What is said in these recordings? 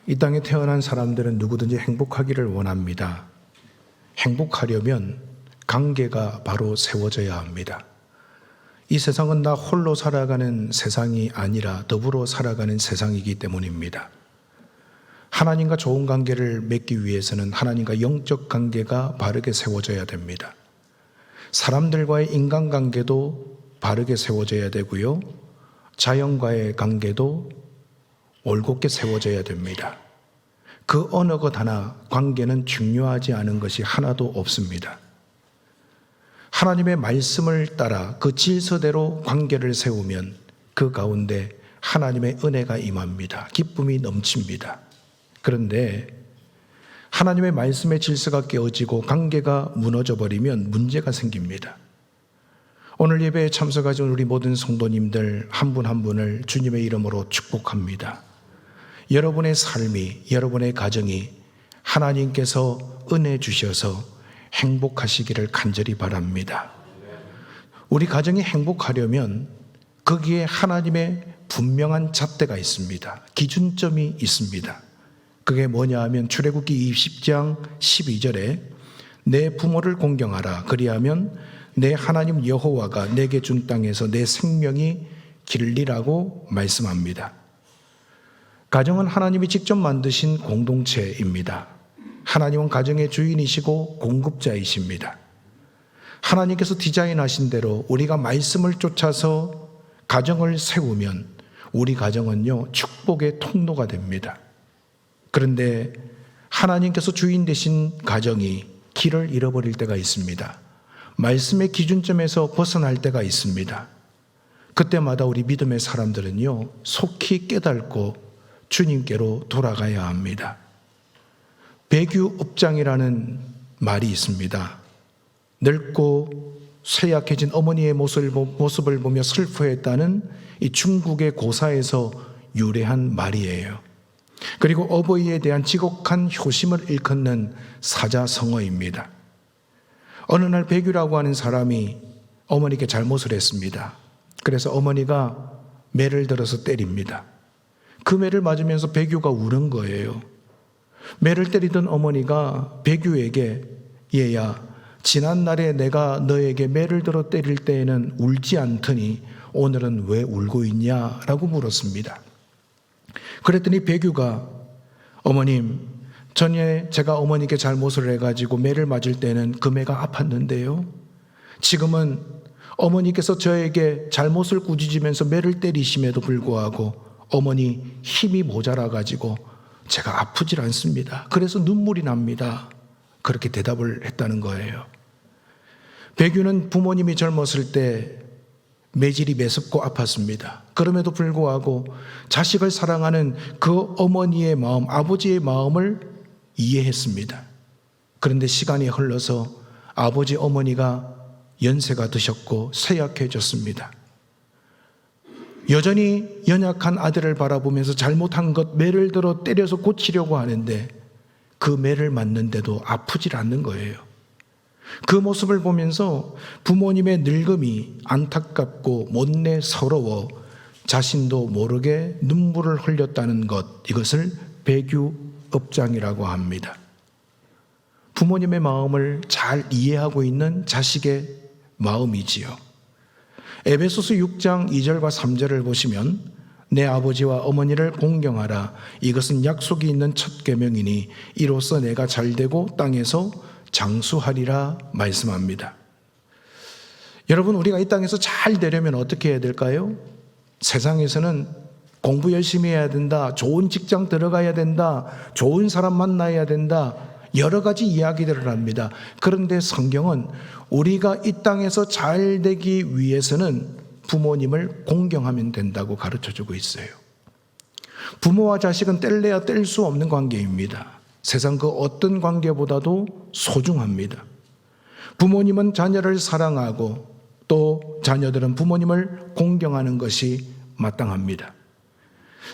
이 땅에 태어난 사람들은 누구든지 행복하기를 원합니다. 행복하려면 관계가 바로 세워져야 합니다. 이 세상은 나 홀로 살아가는 세상이 아니라 더불어 살아가는 세상이기 때문입니다. 하나님과 좋은 관계를 맺기 위해서는 하나님과 영적 관계가 바르게 세워져야 됩니다. 사람들과의 인간관계도 바르게 세워져야 되고요. 자연과의 관계도 올곧게 세워져야 됩니다. 그 어느 것 하나 관계는 중요하지 않은 것이 하나도 없습니다. 하나님의 말씀을 따라 그 질서대로 관계를 세우면 그 가운데 하나님의 은혜가 임합니다. 기쁨이 넘칩니다. 그런데 하나님의 말씀의 질서가 깨어지고 관계가 무너져 버리면 문제가 생깁니다. 오늘 예배에 참석하신 우리 모든 성도님들 한 분 한 분을 주님의 이름으로 축복합니다. 여러분의 삶이, 여러분의 가정이 하나님께서 은혜 주셔서 행복하시기를 간절히 바랍니다. 우리 가정이 행복하려면 거기에 하나님의 분명한 잣대가 있습니다. 기준점이 있습니다. 그게 뭐냐 하면 출애굽기 20장 12절에 내 부모를 공경하라. 그리하면 내 하나님 여호와가 내게 준 땅에서 내 생명이 길리라고 말씀합니다. 가정은 하나님이 직접 만드신 공동체입니다. 하나님은 가정의 주인이시고 공급자이십니다. 하나님께서 디자인하신 대로 우리가 말씀을 쫓아서 가정을 세우면 우리 가정은요, 축복의 통로가 됩니다. 그런데 하나님께서 주인 되신 가정이 길을 잃어버릴 때가 있습니다. 말씀의 기준점에서 벗어날 때가 있습니다. 그때마다 우리 믿음의 사람들은요, 속히 깨닫고 주님께로 돌아가야 합니다. 배교업장이라는 말이 있습니다. 늙고 쇠약해진 어머니의 모습을 보며 슬퍼했다는 이 중국의 고사에서 유래한 말이에요. 그리고 어버이에 대한 지독한 효심을 일컫는 사자성어입니다. 어느 날 배규라고 하는 사람이 어머니께 잘못을 했습니다. 그래서 어머니가 매를 들어서 때립니다. 그 매를 맞으면서 배규가 우는 거예요. 매를 때리던 어머니가 배규에게 얘야, 지난날에 내가 너에게 매를 들어 때릴 때에는 울지 않더니 오늘은 왜 울고 있냐? 라고 물었습니다. 그랬더니 배규가 어머님, 전에 제가 어머니께 잘못을 해가지고 매를 맞을 때는 그 매가 아팠는데요. 지금은 어머니께서 저에게 잘못을 꾸짖으면서 매를 때리심에도 불구하고 어머니 힘이 모자라가지고 제가 아프질 않습니다. 그래서 눈물이 납니다. 그렇게 대답을 했다는 거예요. 배규는 부모님이 젊었을 때 매질이 매섭고 아팠습니다. 그럼에도 불구하고 자식을 사랑하는 그 어머니의 마음, 아버지의 마음을 이해했습니다. 그런데 시간이 흘러서 아버지 어머니가 연세가 드셨고 쇠약해졌습니다. 여전히 연약한 아들을 바라보면서 잘못한 것 매를 들어 때려서 고치려고 하는데 그 매를 맞는데도 아프질 않는 거예요. 그 모습을 보면서 부모님의 늙음이 안타깝고 못내 서러워 자신도 모르게 눈물을 흘렸다는 것, 이것을 배규업장이라고 합니다. 부모님의 마음을 잘 이해하고 있는 자식의 마음이지요. 에베소서 6장 2절과 3절을 보시면 내 아버지와 어머니를 공경하라. 이것은 약속이 있는 첫 계명이니 이로써 내가 잘되고 땅에서 장수하리라 말씀합니다. 여러분, 우리가 이 땅에서 잘 되려면 어떻게 해야 될까요? 세상에서는 공부 열심히 해야 된다, 좋은 직장 들어가야 된다, 좋은 사람 만나야 된다, 여러 가지 이야기들을 합니다. 그런데 성경은 우리가 이 땅에서 잘 되기 위해서는 부모님을 공경하면 된다고 가르쳐주고 있어요. 부모와 자식은 뗄래야 뗄 수 없는 관계입니다. 세상 그 어떤 관계보다도 소중합니다. 부모님은 자녀를 사랑하고 또 자녀들은 부모님을 공경하는 것이 마땅합니다.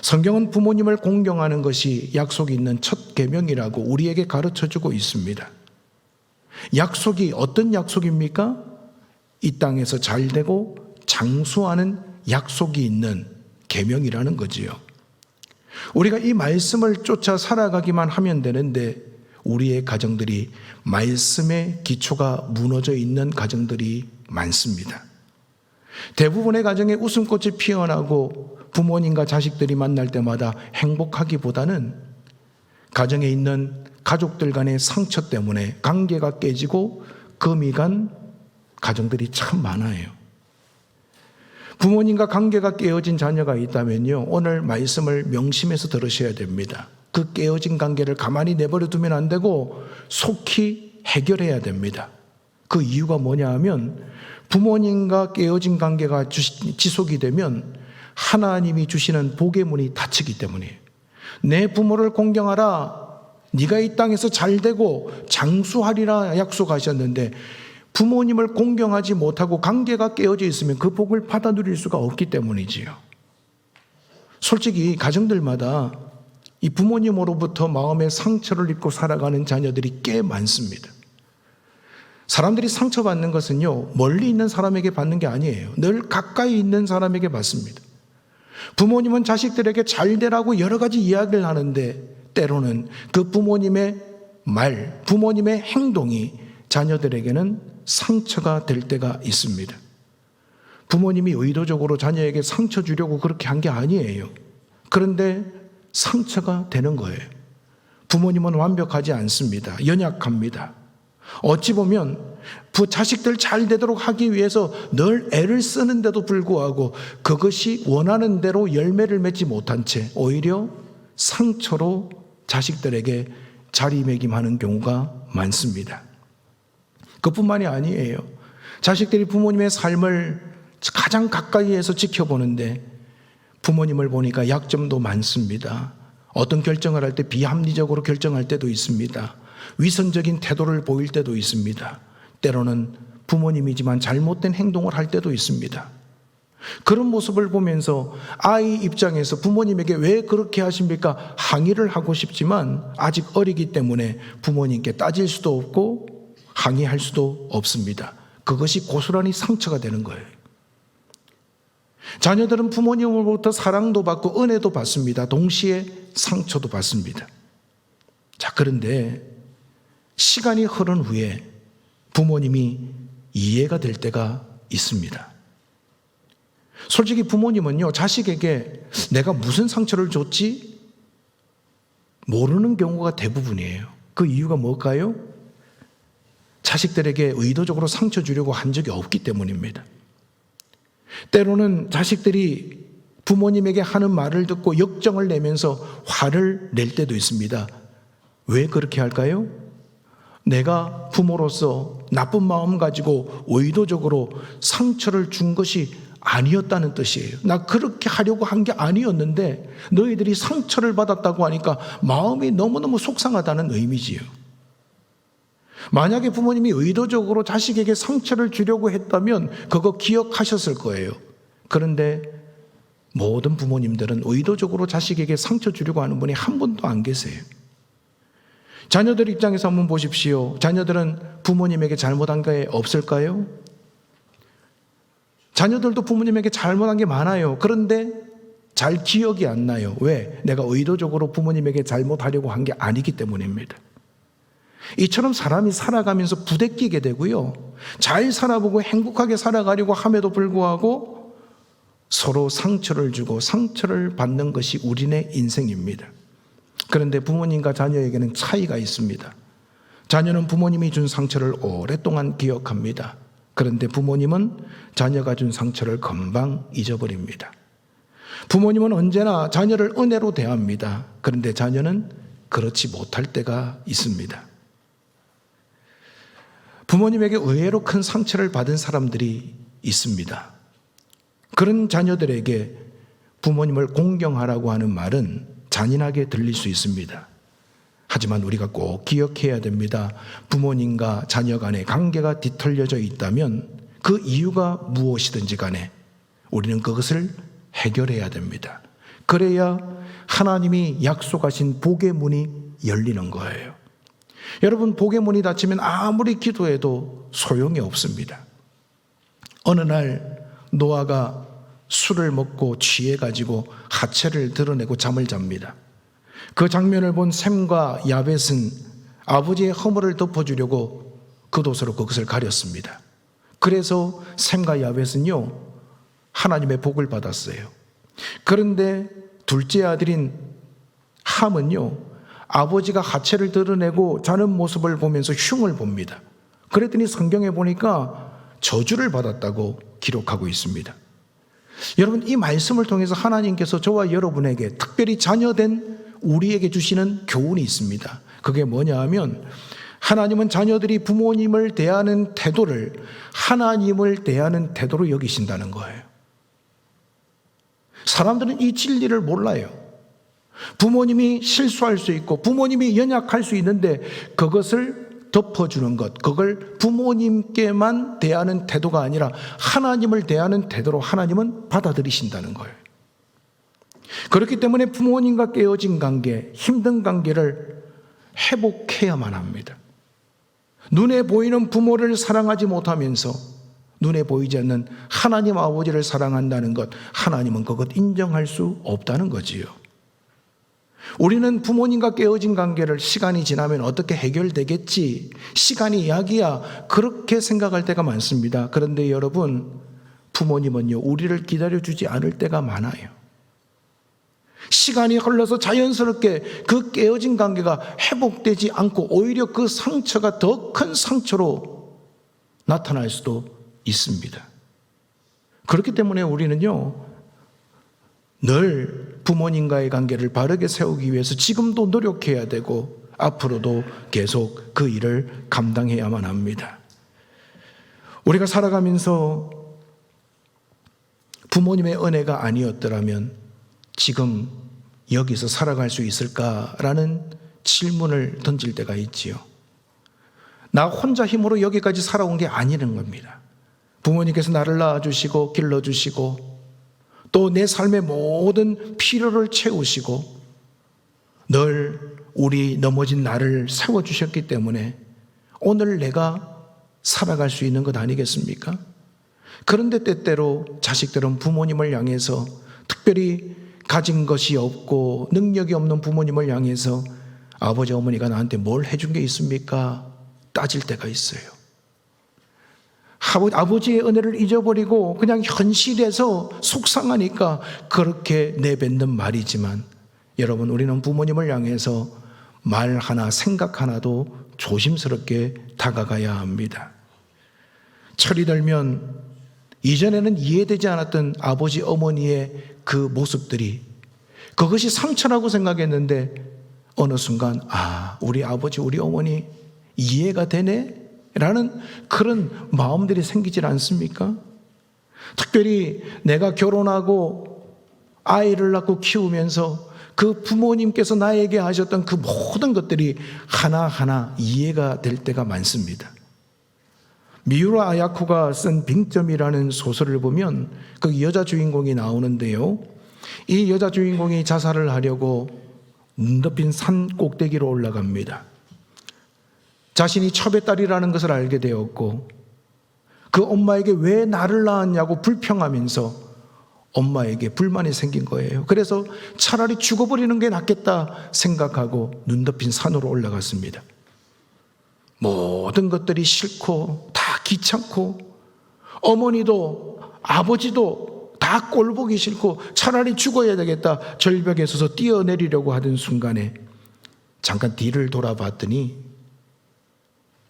성경은 부모님을 공경하는 것이 약속이 있는 첫 계명이라고 우리에게 가르쳐주고 있습니다. 약속이 어떤 약속입니까? 이 땅에서 잘되고 장수하는 약속이 있는 계명이라는 거지요. 우리가 이 말씀을 쫓아 살아가기만 하면 되는데 우리의 가정들이 말씀의 기초가 무너져 있는 가정들이 많습니다. 대부분의 가정에 웃음꽃이 피어나고 부모님과 자식들이 만날 때마다 행복하기보다는 가정에 있는 가족들 간의 상처 때문에 관계가 깨지고 금이 간 가정들이 참 많아요. 부모님과 관계가 깨어진 자녀가 있다면요, 오늘 말씀을 명심해서 들으셔야 됩니다. 그 깨어진 관계를 가만히 내버려 두면 안 되고 속히 해결해야 됩니다. 그 이유가 뭐냐 하면 부모님과 깨어진 관계가 지속이 되면 하나님이 주시는 복의 문이 닫히기 때문이에요. 내 부모를 공경하라, 네가 이 땅에서 잘되고 장수하리라 약속하셨는데 부모님을 공경하지 못하고 관계가 깨어져 있으면 그 복을 받아 누릴 수가 없기 때문이지요. 솔직히 가정들마다 이 부모님으로부터 마음의 상처를 입고 살아가는 자녀들이 꽤 많습니다. 사람들이 상처받는 것은요, 멀리 있는 사람에게 받는 게 아니에요. 늘 가까이 있는 사람에게 받습니다. 부모님은 자식들에게 잘 되라고 여러 가지 이야기를 하는데 때로는 그 부모님의 말, 부모님의 행동이 자녀들에게는 상처가 될 때가 있습니다. 부모님이 의도적으로 자녀에게 상처 주려고 그렇게 한 게 아니에요. 그런데 상처가 되는 거예요. 부모님은 완벽하지 않습니다. 연약합니다. 어찌 보면 자식들 잘 되도록 하기 위해서 늘 애를 쓰는데도 불구하고 그것이 원하는 대로 열매를 맺지 못한 채 오히려 상처로 자식들에게 자리매김하는 경우가 많습니다. 그뿐만이 아니에요. 자식들이 부모님의 삶을 가장 가까이에서 지켜보는데 부모님을 보니까 약점도 많습니다. 어떤 결정을 할 때 비합리적으로 결정할 때도 있습니다. 위선적인 태도를 보일 때도 있습니다. 때로는 부모님이지만 잘못된 행동을 할 때도 있습니다. 그런 모습을 보면서 아이 입장에서 부모님에게 왜 그렇게 하십니까? 항의를 하고 싶지만 아직 어리기 때문에 부모님께 따질 수도 없고 항의할 수도 없습니다. 그것이 고스란히 상처가 되는 거예요. 자녀들은 부모님으로부터 사랑도 받고 은혜도 받습니다. 동시에 상처도 받습니다. 자, 그런데 시간이 흐른 후에 부모님이 이해가 될 때가 있습니다. 솔직히 부모님은요, 자식에게 내가 무슨 상처를 줬지? 모르는 경우가 대부분이에요. 그 이유가 뭘까요? 자식들에게 의도적으로 상처 주려고 한 적이 없기 때문입니다. 때로는 자식들이 부모님에게 하는 말을 듣고 역정을 내면서 화를 낼 때도 있습니다. 왜 그렇게 할까요? 내가 부모로서 나쁜 마음 가지고 의도적으로 상처를 준 것이 아니었다는 뜻이에요. 나 그렇게 하려고 한 게 아니었는데 너희들이 상처를 받았다고 하니까 마음이 너무너무 속상하다는 의미지요. 만약에 부모님이 의도적으로 자식에게 상처를 주려고 했다면 그거 기억하셨을 거예요. 그런데 모든 부모님들은 의도적으로 자식에게 상처 주려고 하는 분이 한 분도 안 계세요. 자녀들 입장에서 한번 보십시오. 자녀들은 부모님에게 잘못한 게 없을까요? 자녀들도 부모님에게 잘못한 게 많아요. 그런데 잘 기억이 안 나요. 왜? 내가 의도적으로 부모님에게 잘못하려고 한 게 아니기 때문입니다. 이처럼 사람이 살아가면서 부대끼게 되고요. 잘 살아보고 행복하게 살아가려고 함에도 불구하고 서로 상처를 주고 상처를 받는 것이 우리네 인생입니다. 그런데 부모님과 자녀에게는 차이가 있습니다. 자녀는 부모님이 준 상처를 오랫동안 기억합니다. 그런데 부모님은 자녀가 준 상처를 금방 잊어버립니다. 부모님은 언제나 자녀를 은혜로 대합니다. 그런데 자녀는 그렇지 못할 때가 있습니다. 부모님에게 의외로 큰 상처를 받은 사람들이 있습니다. 그런 자녀들에게 부모님을 공경하라고 하는 말은 잔인하게 들릴 수 있습니다. 하지만 우리가 꼭 기억해야 됩니다. 부모님과 자녀 간의 관계가 뒤틀려져 있다면 그 이유가 무엇이든지 간에 우리는 그것을 해결해야 됩니다. 그래야 하나님이 약속하신 복의 문이 열리는 거예요. 여러분, 복의 문이 닫히면 아무리 기도해도 소용이 없습니다. 어느 날 노아가 술을 먹고 취해가지고 하체를 드러내고 잠을 잡니다. 그 장면을 본 셈과 야벳은 아버지의 허물을 덮어주려고 겉옷으로 그것을 가렸습니다. 그래서 셈과 야벳은요, 하나님의 복을 받았어요. 그런데 둘째 아들인 함은요, 아버지가 하체를 드러내고 자는 모습을 보면서 흉을 봅니다. 그랬더니 성경에 보니까 저주를 받았다고 기록하고 있습니다. 여러분, 이 말씀을 통해서 하나님께서 저와 여러분에게, 특별히 자녀된 우리에게 주시는 교훈이 있습니다. 그게 뭐냐 하면, 하나님은 자녀들이 부모님을 대하는 태도를 하나님을 대하는 태도로 여기신다는 거예요. 사람들은 이 진리를 몰라요. 부모님이 실수할 수 있고 부모님이 연약할 수 있는데 그것을 덮어주는 것, 그걸 부모님께만 대하는 태도가 아니라 하나님을 대하는 태도로 하나님은 받아들이신다는 거예요. 그렇기 때문에 부모님과 깨어진 관계, 힘든 관계를 회복해야만 합니다. 눈에 보이는 부모를 사랑하지 못하면서 눈에 보이지 않는 하나님 아버지를 사랑한다는 것, 하나님은 그것 인정할 수 없다는 거지요. 우리는 부모님과 깨어진 관계를 시간이 지나면 어떻게 해결되겠지, 시간이 약이야, 그렇게 생각할 때가 많습니다. 그런데 여러분, 부모님은요, 우리를 기다려주지 않을 때가 많아요. 시간이 흘러서 자연스럽게 그 깨어진 관계가 회복되지 않고 오히려 그 상처가 더 큰 상처로 나타날 수도 있습니다. 그렇기 때문에 우리는요, 늘 부모님과의 관계를 바르게 세우기 위해서 지금도 노력해야 되고 앞으로도 계속 그 일을 감당해야만 합니다. 우리가 살아가면서 부모님의 은혜가 아니었더라면 지금 여기서 살아갈 수 있을까라는 질문을 던질 때가 있지요. 나 혼자 힘으로 여기까지 살아온 게 아니는 겁니다. 부모님께서 나를 낳아주시고 길러주시고 또 내 삶의 모든 필요를 채우시고 늘 우리 넘어진 나를 세워주셨기 때문에 오늘 내가 살아갈 수 있는 것 아니겠습니까? 그런데 때때로 자식들은 부모님을 향해서, 특별히 가진 것이 없고 능력이 없는 부모님을 향해서 아버지 어머니가 나한테 뭘 해준 게 있습니까? 따질 때가 있어요. 아버지의 은혜를 잊어버리고 그냥 현실에서 속상하니까 그렇게 내뱉는 말이지만, 여러분, 우리는 부모님을 향해서 말 하나, 생각 하나도 조심스럽게 다가가야 합니다. 철이 들면 이전에는 이해되지 않았던 아버지 어머니의 그 모습들이, 그것이 상처라고 생각했는데 어느 순간 우리 아버지 우리 어머니 이해가 되네? 라는 그런 마음들이 생기질 않습니까? 특별히 내가 결혼하고 아이를 낳고 키우면서 그 부모님께서 나에게 하셨던 그 모든 것들이 하나하나 이해가 될 때가 많습니다. 미우라 아야코가 쓴 빙점이라는 소설을 보면 그 여자 주인공이 나오는데요, 이 여자 주인공이 자살을 하려고 눈 덮인 산 꼭대기로 올라갑니다. 자신이 첩의 딸이라는 것을 알게 되었고 그 엄마에게 왜 나를 낳았냐고 불평하면서 엄마에게 불만이 생긴 거예요. 그래서 차라리 죽어버리는 게 낫겠다 생각하고 눈 덮인 산으로 올라갔습니다. 모든 것들이 싫고 다 귀찮고 어머니도 아버지도 다 꼴보기 싫고 차라리 죽어야 되겠다, 절벽에 서서 뛰어내리려고 하던 순간에 잠깐 뒤를 돌아봤더니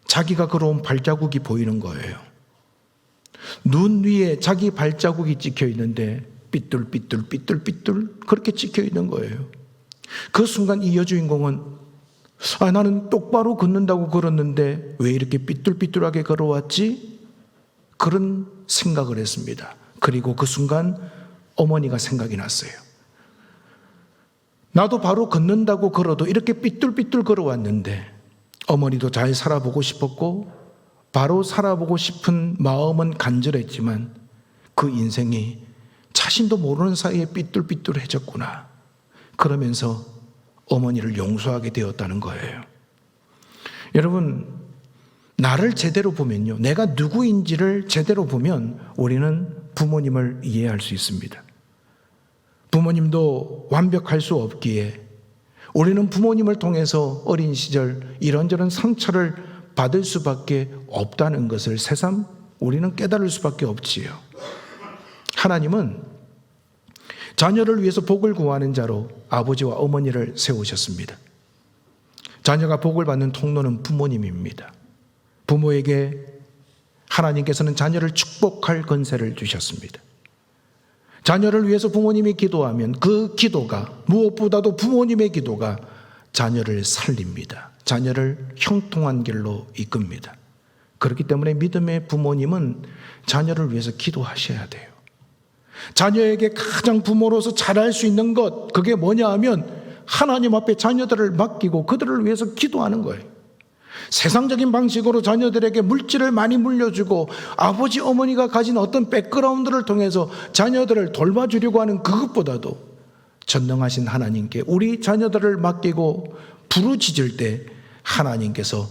자기가 걸어온 발자국이 보이는 거예요. 눈 위에 자기 발자국이 찍혀 있는데 삐뚤삐뚤 그렇게 찍혀 있는 거예요. 그 순간 이 여주인공은 나는 똑바로 걷는다고 걸었는데 왜 이렇게 삐뚤삐뚤하게 걸어왔지? 그런 생각을 했습니다. 그리고 그 순간 어머니가 생각이 났어요. 나도 바로 걷는다고 걸어도 이렇게 삐뚤삐뚤 걸어왔는데 어머니도 잘 살아보고 싶었고 바로 살아보고 싶은 마음은 간절했지만 그 인생이 자신도 모르는 사이에 삐뚤삐뚤해졌구나. 그러면서 어머니를 용서하게 되었다는 거예요. 여러분, 나를 제대로 보면요, 내가 누구인지를 제대로 보면 우리는 부모님을 이해할 수 있습니다. 부모님도 완벽할 수 없기에 우리는 부모님을 통해서 어린 시절 이런저런 상처를 받을 수밖에 없다는 것을 새삼 우리는 깨달을 수밖에 없지요. 하나님은 자녀를 위해서 복을 구하는 자로 아버지와 어머니를 세우셨습니다. 자녀가 복을 받는 통로는 부모님입니다. 부모에게 하나님께서는 자녀를 축복할 권세를 주셨습니다. 자녀를 위해서 부모님이 기도하면 그 기도가, 무엇보다도 부모님의 기도가 자녀를 살립니다. 자녀를 형통한 길로 이끕니다. 그렇기 때문에 믿음의 부모님은 자녀를 위해서 기도하셔야 돼요. 자녀에게 가장 부모로서 잘할 수 있는 것, 그게 뭐냐 하면 하나님 앞에 자녀들을 맡기고 그들을 위해서 기도하는 거예요. 세상적인 방식으로 자녀들에게 물질을 많이 물려주고 아버지 어머니가 가진 어떤 백그라운드를 통해서 자녀들을 돌봐주려고 하는 그것보다도 전능하신 하나님께 우리 자녀들을 맡기고 부르짖을 때 하나님께서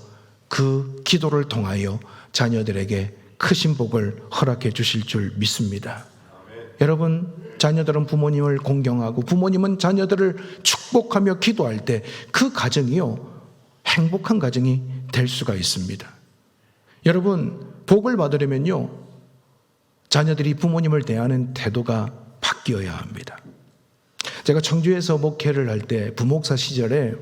그 기도를 통하여 자녀들에게 크신 복을 허락해 주실 줄 믿습니다. 여러분, 자녀들은 부모님을 공경하고 부모님은 자녀들을 축복하며 기도할 때 그 가정이요, 행복한 가정이 될 수가 있습니다. 여러분, 복을 받으려면요, 자녀들이 부모님을 대하는 태도가 바뀌어야 합니다. 제가 청주에서 목회를 할 때 부목사 시절에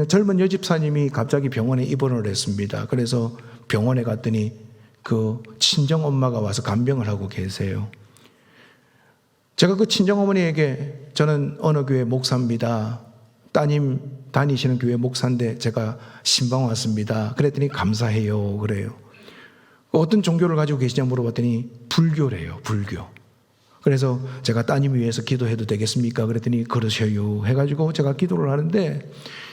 젊은 여집사님이 갑자기 병원에 입원을 했습니다. 그래서 병원에 갔더니 그 친정엄마가 와서 간병을 하고 계세요. 제가 그 친정어머니에게 저는 어느 교회 목사입니다. 따님 다니시는 교회 목사인데 제가 신방 왔습니다. 그랬더니 감사해요. 그래요. 어떤 종교를 가지고 계시냐 물어봤더니 불교래요. 불교. 그래서 제가 따님 위해서 기도해도 되겠습니까? 그랬더니 그러셔요 해가지고 제가 기도를 하는데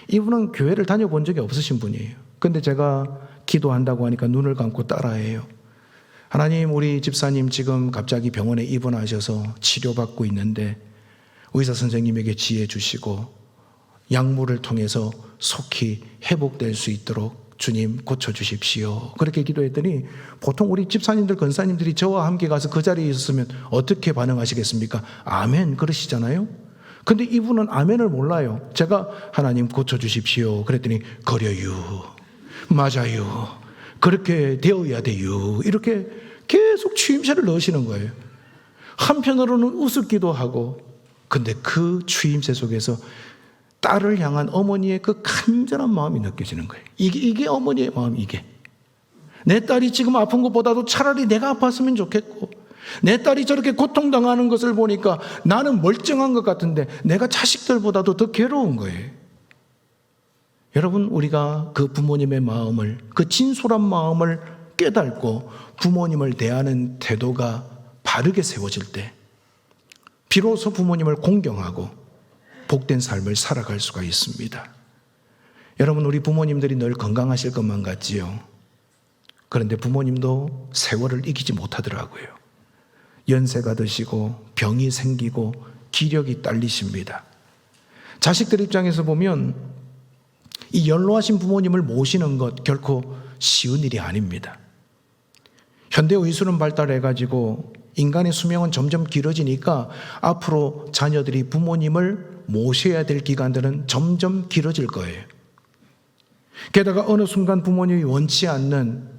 이분은 교회를 다녀본 적이 없으신 분이에요. 근데 제가 기도한다고 하니까 눈을 감고 따라해요. 하나님, 우리 집사님 지금 갑자기 병원에 입원하셔서 치료받고 있는데 의사 선생님에게 지혜 주시고 약물을 통해서 속히 회복될 수 있도록 주님 고쳐주십시오. 그렇게 기도했더니 보통 우리 집사님들, 권사님들이 저와 함께 가서 그 자리에 있었으면 어떻게 반응하시겠습니까? 아멘 그러시잖아요. 근데 이분은 아멘을 몰라요. 제가 하나님 고쳐주십시오 그랬더니 그래요, 맞아요, 그렇게 되어야 돼요, 이렇게 계속 추임새를 넣으시는 거예요. 한편으로는 우습기도 하고, 근데 그 추임새 속에서 딸을 향한 어머니의 그 간절한 마음이 느껴지는 거예요. 이게 어머니의 마음. 이게 내 딸이 지금 아픈 것보다도 차라리 내가 아팠으면 좋겠고, 내 딸이 저렇게 고통당하는 것을 보니까 나는 멀쩡한 것 같은데 내가 자식들보다도 더 괴로운 거예요. 여러분, 우리가 그 부모님의 마음을, 그 진솔한 마음을 깨닫고 부모님을 대하는 태도가 바르게 세워질 때 비로소 부모님을 공경하고 복된 삶을 살아갈 수가 있습니다. 여러분, 우리 부모님들이 늘 건강하실 것만 같지요. 그런데 부모님도 세월을 이기지 못하더라고요. 연세가 드시고 병이 생기고 기력이 딸리십니다. 자식들 입장에서 보면 이 연로하신 부모님을 모시는 것 결코 쉬운 일이 아닙니다. 현대의술은 발달해가지고 인간의 수명은 점점 길어지니까 앞으로 자녀들이 부모님을 모셔야 될 기간들은 점점 길어질 거예요. 게다가 어느 순간 부모님이 원치 않는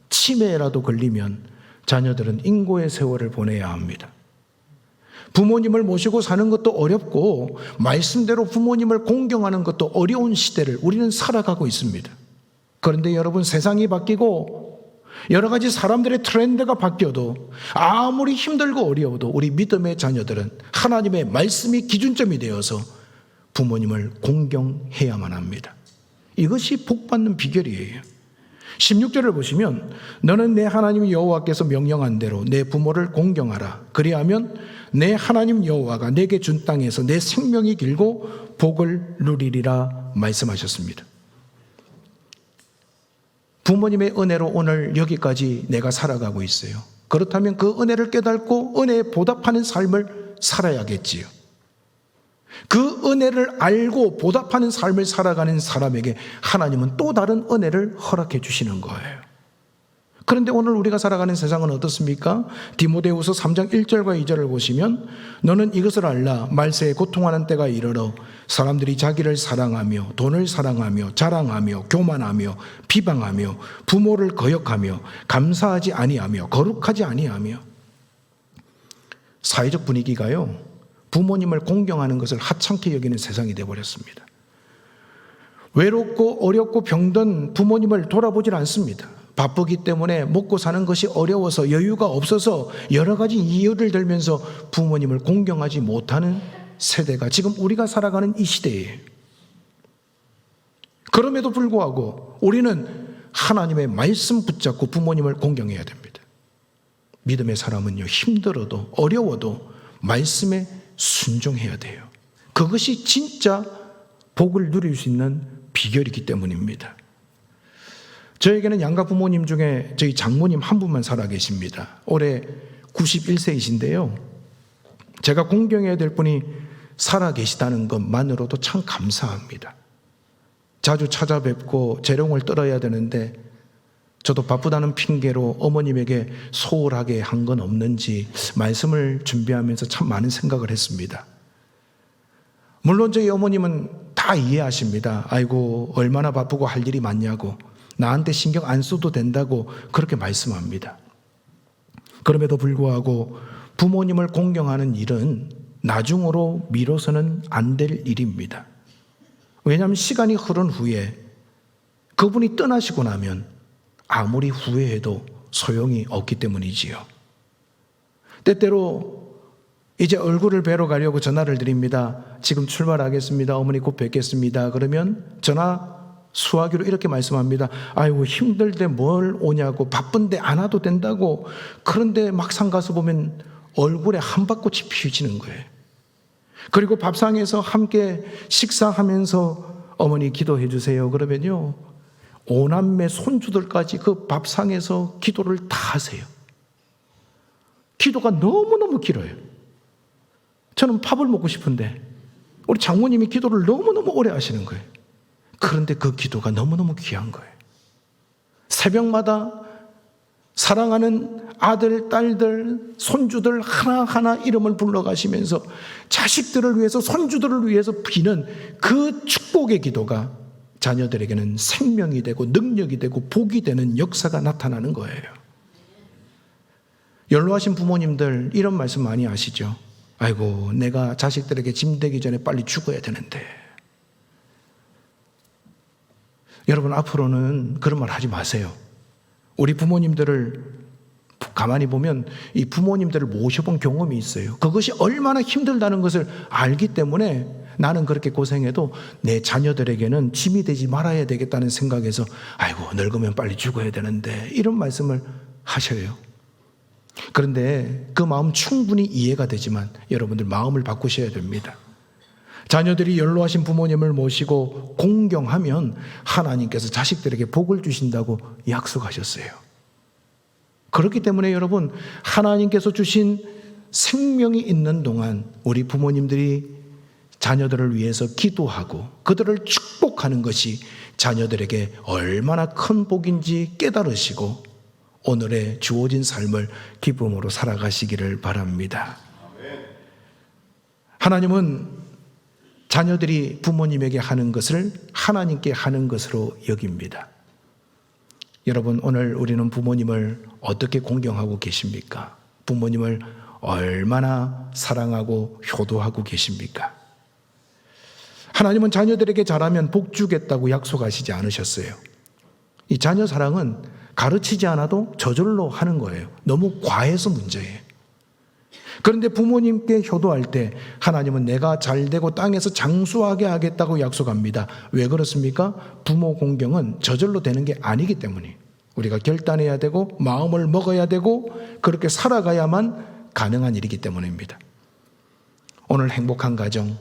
치매라도 걸리면 자녀들은 인고의 세월을 보내야 합니다. 부모님을 모시고 사는 것도 어렵고 말씀대로 부모님을 공경하는 것도 어려운 시대를 우리는 살아가고 있습니다. 그런데 여러분, 세상이 바뀌고 여러 가지 사람들의 트렌드가 바뀌어도 아무리 힘들고 어려워도 우리 믿음의 자녀들은 하나님의 말씀이 기준점이 되어서 부모님을 공경해야만 합니다. 이것이 복받는 비결이에요. 16절을 보시면 너는 내 하나님 여호와께서 명령한 대로 내 부모를 공경하라. 그리하면 내 하나님 여호와가 내게 준 땅에서 내 생명이 길고 복을 누리리라 말씀하셨습니다. 부모님의 은혜로 오늘 여기까지 내가 살아가고 있어요. 그렇다면 그 은혜를 깨닫고 은혜에 보답하는 삶을 살아야겠지요. 그 은혜를 알고 보답하는 삶을 살아가는 사람에게 하나님은 또 다른 은혜를 허락해 주시는 거예요. 그런데 오늘 우리가 살아가는 세상은 어떻습니까? 디모데후서 3장 1절과 2절을 보시면 너는 이것을 알라. 말세에 고통하는 때가 이르러 사람들이 자기를 사랑하며 돈을 사랑하며 자랑하며 교만하며 비방하며 부모를 거역하며 감사하지 아니하며 거룩하지 아니하며. 사회적 분위기가요, 부모님을 공경하는 것을 하찮게 여기는 세상이 되어버렸습니다. 외롭고 어렵고 병든 부모님을 돌아보질 않습니다. 바쁘기 때문에 먹고 사는 것이 어려워서 여유가 없어서 여러 가지 이유를 들면서 부모님을 공경하지 못하는 세대가 지금 우리가 살아가는 이 시대예요. 그럼에도 불구하고 우리는 하나님의 말씀 붙잡고 부모님을 공경해야 됩니다. 믿음의 사람은요, 힘들어도 어려워도 말씀에 순종해야 돼요. 그것이 진짜 복을 누릴 수 있는 비결이기 때문입니다. 저에게는 양가 부모님 중에 저희 장모님 한 분만 살아 계십니다. 올해 91세이신데요. 제가 공경해야 될 분이 살아 계시다는 것만으로도 참 감사합니다. 자주 찾아뵙고 재롱을 떨어야 되는데 저도 바쁘다는 핑계로 어머님에게 소홀하게 한 건 없는지 말씀을 준비하면서 참 많은 생각을 했습니다. 물론 저희 어머님은 다 이해하십니다. 아이고 얼마나 바쁘고 할 일이 많냐고, 나한테 신경 안 써도 된다고 그렇게 말씀합니다. 그럼에도 불구하고 부모님을 공경하는 일은 나중으로 미뤄서는 안 될 일입니다. 왜냐하면 시간이 흐른 후에 그분이 떠나시고 나면 아무리 후회해도 소용이 없기 때문이지요. 때때로 이제 얼굴을 뵈러 가려고 전화를 드립니다. 지금 출발하겠습니다. 어머니 곧 뵙겠습니다. 그러면 전화 수화기로 이렇게 말씀합니다. 아이고 힘들대 뭘 오냐고, 바쁜데 안 와도 된다고. 그런데 막상 가서 보면 얼굴에 한밭꽃이 피어지는 거예요. 그리고 밥상에서 함께 식사하면서 어머니 기도해 주세요. 그러면요, 오남매 손주들까지 그 밥상에서 기도를 다 하세요. 기도가 너무너무 길어요. 저는 밥을 먹고 싶은데 우리 장모님이 기도를 너무너무 오래 하시는 거예요. 그런데 그 기도가 너무너무 귀한 거예요. 새벽마다 사랑하는 아들, 딸들, 손주들 하나하나 이름을 불러가시면서 자식들을 위해서, 손주들을 위해서 비는 그 축복의 기도가 자녀들에게는 생명이 되고 능력이 되고 복이 되는 역사가 나타나는 거예요. 연로하신 부모님들 이런 말씀 많이 하시죠. 아이고 내가 자식들에게 짐 되기 전에 빨리 죽어야 되는데. 여러분 앞으로는 그런 말 하지 마세요. 우리 부모님들을 가만히 보면 이 부모님들을 모셔본 경험이 있어요. 그것이 얼마나 힘들다는 것을 알기 때문에 나는 그렇게 고생해도 내 자녀들에게는 짐이 되지 말아야 되겠다는 생각에서 아이고 늙으면 빨리 죽어야 되는데 이런 말씀을 하셔요. 그런데 그 마음 충분히 이해가 되지만 여러분들 마음을 바꾸셔야 됩니다. 자녀들이 연로하신 부모님을 모시고 공경하면 하나님께서 자식들에게 복을 주신다고 약속하셨어요. 그렇기 때문에 여러분, 하나님께서 주신 생명이 있는 동안 우리 부모님들이 자녀들을 위해서 기도하고 그들을 축복하는 것이 자녀들에게 얼마나 큰 복인지 깨달으시고 오늘의 주어진 삶을 기쁨으로 살아가시기를 바랍니다. 하나님은 자녀들이 부모님에게 하는 것을 하나님께 하는 것으로 여깁니다. 여러분, 오늘 우리는 부모님을 어떻게 공경하고 계십니까? 부모님을 얼마나 사랑하고 효도하고 계십니까? 하나님은 자녀들에게 잘하면 복 주겠다고 약속하시지 않으셨어요. 이 자녀 사랑은 가르치지 않아도 저절로 하는 거예요. 너무 과해서 문제예요. 그런데 부모님께 효도할 때 하나님은 내가 잘되고 땅에서 장수하게 하겠다고 약속합니다. 왜 그렇습니까? 부모 공경은 저절로 되는 게 아니기 때문에 우리가 결단해야 되고 마음을 먹어야 되고 그렇게 살아가야만 가능한 일이기 때문입니다. 오늘 행복한 가정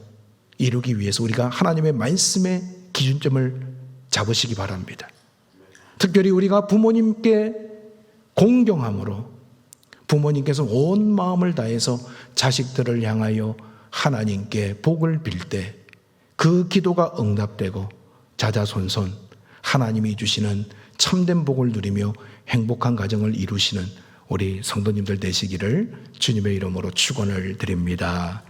이루기 위해서 우리가 하나님의 말씀의 기준점을 잡으시기 바랍니다. 특별히 우리가 부모님께 공경함으로 부모님께서 온 마음을 다해서 자식들을 향하여 하나님께 복을 빌 때 그 기도가 응답되고 자자손손 하나님이 주시는 참된 복을 누리며 행복한 가정을 이루시는 우리 성도님들 되시기를 주님의 이름으로 축원을 드립니다.